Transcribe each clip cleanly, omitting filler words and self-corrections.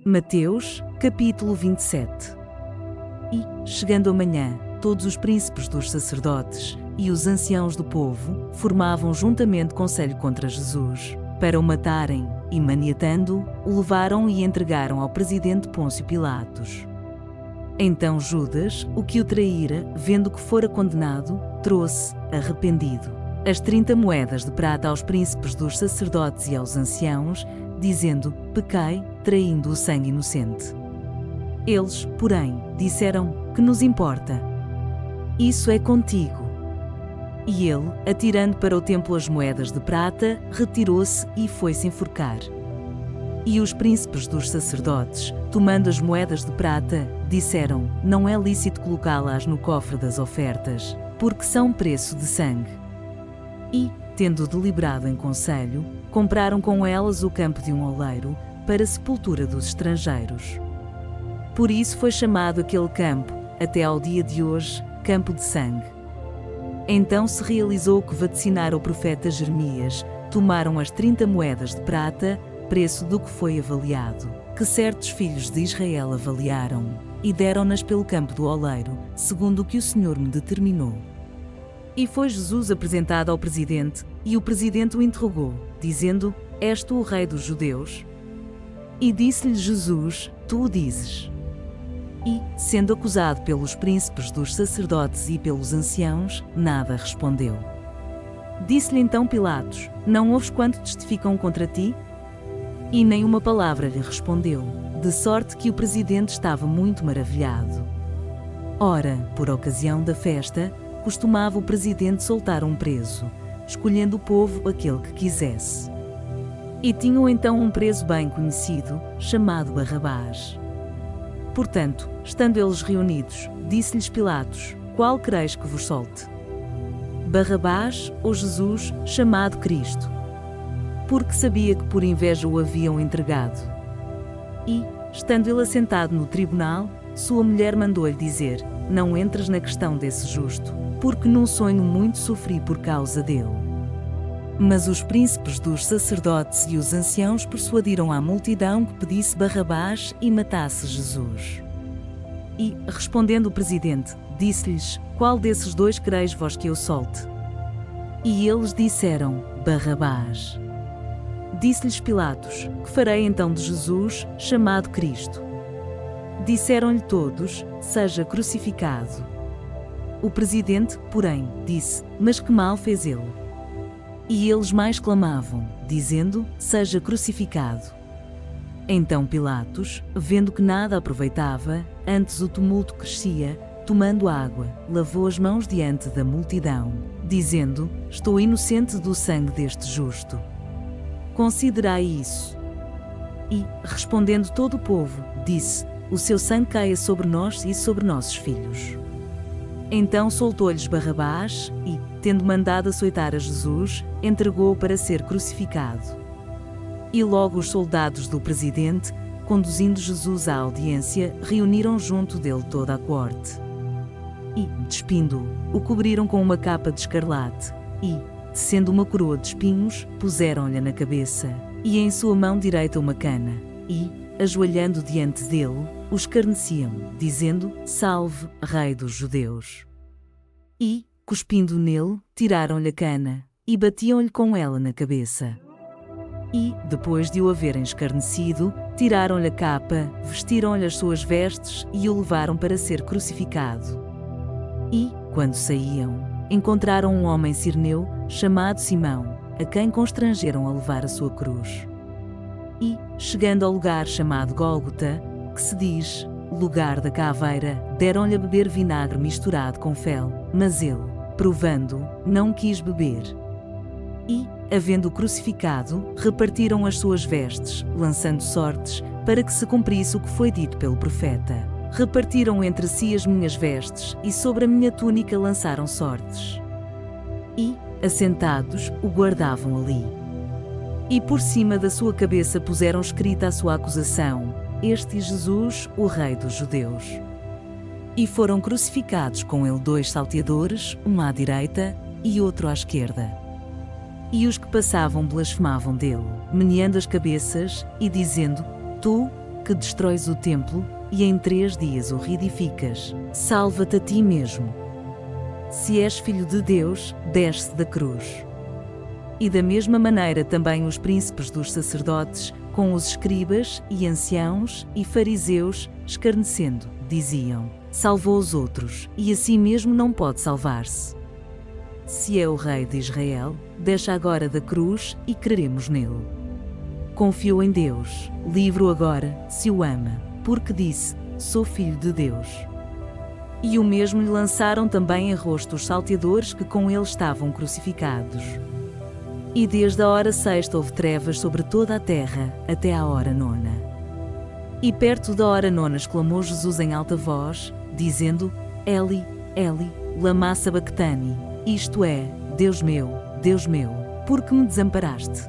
Mateus, capítulo 27. E, chegando a manhã, todos os príncipes dos sacerdotes e os anciãos do povo formavam juntamente conselho contra Jesus, para o matarem, e maniatando-o, o levaram e entregaram ao presidente Pôncio Pilatos. Então Judas, o que o traíra, vendo que fora condenado, trouxe, arrependido, as 30 moedas de prata aos príncipes dos sacerdotes e aos anciãos, dizendo: pequei, traindo o sangue inocente. Eles, porém, disseram: que nos importa? Isso é contigo. E ele, atirando para o templo as moedas de prata, retirou-se e foi-se enforcar. E os príncipes dos sacerdotes, tomando as moedas de prata, disseram: não é lícito colocá-las no cofre das ofertas, porque são preço de sangue. E, tendo deliberado em conselho, compraram com elas o campo de um oleiro, para a sepultura dos estrangeiros. Por isso foi chamado aquele campo, até ao dia de hoje, Campo de Sangue. Então se realizou o que vaticinara o profeta Jeremias: tomaram as 30 moedas de prata, preço do que foi avaliado, que certos filhos de Israel avaliaram, e deram-nas pelo campo do oleiro, segundo o que o Senhor me determinou. E foi Jesus apresentado ao presidente, e o presidente o interrogou, dizendo: és tu o rei dos judeus? E disse-lhe Jesus: tu o dizes. E, sendo acusado pelos príncipes dos sacerdotes e pelos anciãos, nada respondeu. Disse-lhe então Pilatos: não ouves quanto testificam contra ti? E nem uma palavra lhe respondeu, de sorte que o presidente estava muito maravilhado. Ora, por ocasião da festa, costumava o presidente soltar um preso, escolhendo o povo aquele que quisesse. E tinham então um preso bem conhecido, chamado Barrabás. Portanto, estando eles reunidos, disse-lhes Pilatos: qual quereis que vos solte? Barrabás ou Jesus, chamado Cristo? Porque sabia que por inveja o haviam entregado. E, estando ele assentado no tribunal, sua mulher mandou-lhe dizer: não entres na questão desse justo, porque num sonho muito sofri por causa dele. Mas os príncipes dos sacerdotes e os anciãos persuadiram a multidão que pedisse Barrabás e matasse Jesus. E, respondendo o presidente, disse-lhes: qual desses dois quereis vós que eu solte? E eles disseram: Barrabás. Disse-lhes Pilatos: que farei então de Jesus, chamado Cristo? Disseram-lhe todos: seja crucificado. O presidente, porém, disse: mas que mal fez ele? E eles mais clamavam, dizendo: seja crucificado. Então Pilatos, vendo que nada aproveitava, antes o tumulto crescia, tomando água, lavou as mãos diante da multidão, dizendo: estou inocente do sangue deste justo. Considerai isso. E, respondendo todo o povo, disse: o seu sangue caia sobre nós e sobre nossos filhos. Então soltou-lhes Barrabás e, tendo mandado açoitar a Jesus, entregou-o para ser crucificado. E logo os soldados do presidente, conduzindo Jesus à audiência, reuniram junto dele toda a corte. E, despindo-o, o cobriram com uma capa de escarlate, e, tecendo uma coroa de espinhos, puseram-lhe na cabeça, e em sua mão direita uma cana, e, ajoelhando diante dele, o escarneciam, dizendo: salve, rei dos judeus. E, cuspindo nele, tiraram-lhe a cana, e batiam-lhe com ela na cabeça. E, depois de o haverem escarnecido, tiraram-lhe a capa, vestiram-lhe as suas vestes, e o levaram para ser crucificado. E, quando saíam, encontraram um homem cirneu, chamado Simão, a quem constrangeram a levar a sua cruz. E, chegando ao lugar chamado Gólgota, que se diz lugar da caveira, deram-lhe a beber vinagre misturado com fel, mas ele, provando, não quis beber. E, havendo-o crucificado, repartiram as suas vestes, lançando sortes, para que se cumprisse o que foi dito pelo profeta: repartiram entre si as minhas vestes, e sobre a minha túnica lançaram sortes. E, assentados, o guardavam ali. E por cima da sua cabeça puseram escrita a sua acusação: este Jesus, o rei dos judeus. E foram crucificados com ele 2 salteadores, um à direita e outro à esquerda. E os que passavam blasfemavam dele, meneando as cabeças e dizendo: tu, que destróis o templo, e em 3 dias o reedificas, salva-te a ti mesmo. Se és filho de Deus, desce da cruz. E da mesma maneira também os príncipes dos sacerdotes, com os escribas, e anciãos, e fariseus, escarnecendo, diziam: salvou os outros, e a si mesmo não pode salvar-se. Se é o rei de Israel, deixa agora da cruz, e creremos nele. Confiou em Deus, livre-o agora, se o ama, porque disse: sou filho de Deus. E o mesmo lhe lançaram também em rosto os salteadores que com ele estavam crucificados. E desde a hora 6ª houve trevas sobre toda a terra, até à hora 9ª. E perto da hora 9ª exclamou Jesus em alta voz, dizendo: Eli, Eli, lama sabactani, isto é, Deus meu, por que me desamparaste?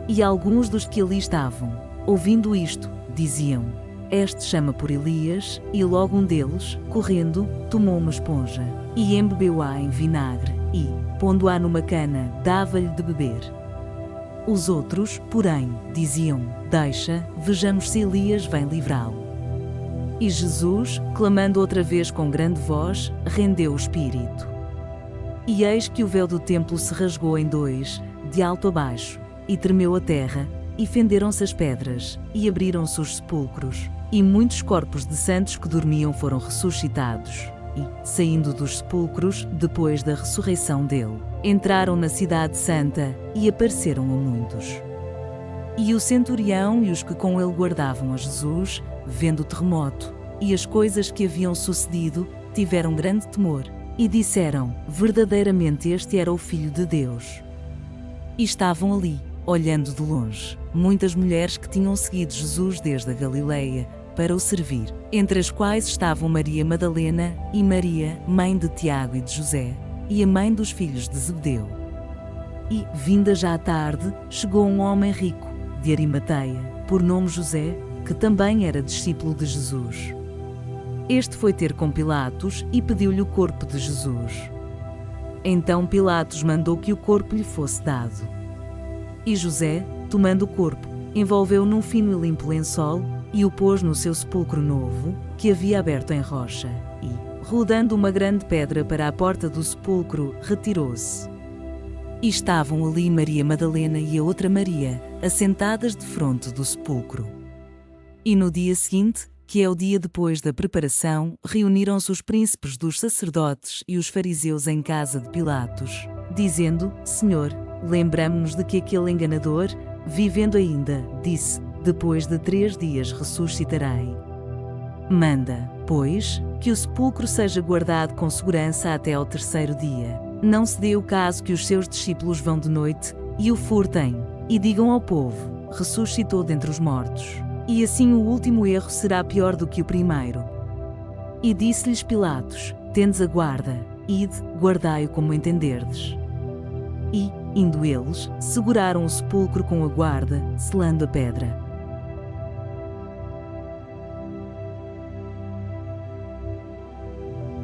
E alguns dos que ali estavam, ouvindo isto, diziam: este chama por Elias, e logo um deles, correndo, tomou uma esponja, e embebeu-a em vinagre, e, pondo-a numa cana, dava-lhe de beber. Os outros, porém, diziam: deixa, vejamos se Elias vem livrá-lo. E Jesus, clamando outra vez com grande voz, rendeu o espírito. E eis que o véu do templo se rasgou em 2, de alto a baixo, e tremeu a terra, e fenderam-se as pedras, e abriram-se os sepulcros, e muitos corpos de santos que dormiam foram ressuscitados, e, saindo dos sepulcros, depois da ressurreição dele, entraram na cidade santa, e apareceram a muitos. E o centurião e os que com ele guardavam a Jesus, vendo o terremoto, e as coisas que haviam sucedido, tiveram grande temor, e disseram: verdadeiramente este era o Filho de Deus. E estavam ali, olhando de longe, muitas mulheres que tinham seguido Jesus desde a Galileia, para o servir, entre as quais estavam Maria Madalena, e Maria, mãe de Tiago e de José, e a mãe dos filhos de Zebedeu. E, vinda já a tarde, chegou um homem rico, de Arimateia, por nome José, que também era discípulo de Jesus. Este foi ter com Pilatos, e pediu-lhe o corpo de Jesus. Então Pilatos mandou que o corpo lhe fosse dado. E José, tomando o corpo, envolveu num fino e limpo lençol, e o pôs no seu sepulcro novo, que havia aberto em rocha, e, rodando uma grande pedra para a porta do sepulcro, retirou-se. E estavam ali Maria Madalena e a outra Maria, assentadas defronte do sepulcro. E no dia seguinte, que é o dia depois da preparação, reuniram-se os príncipes dos sacerdotes e os fariseus em casa de Pilatos, dizendo: Senhor, lembramo-nos de que aquele enganador, vivendo ainda, disse: depois de 3 dias ressuscitarei. Manda, pois, que o sepulcro seja guardado com segurança até ao 3º dia. Não se dê o caso que os seus discípulos vão de noite, e o furtem, e digam ao povo: ressuscitou dentre os mortos. E assim o último erro será pior do que o primeiro. E disse-lhes Pilatos: tendes a guarda, ide, guardai-o como entenderdes. E, indo eles, seguraram o sepulcro com a guarda, selando a pedra.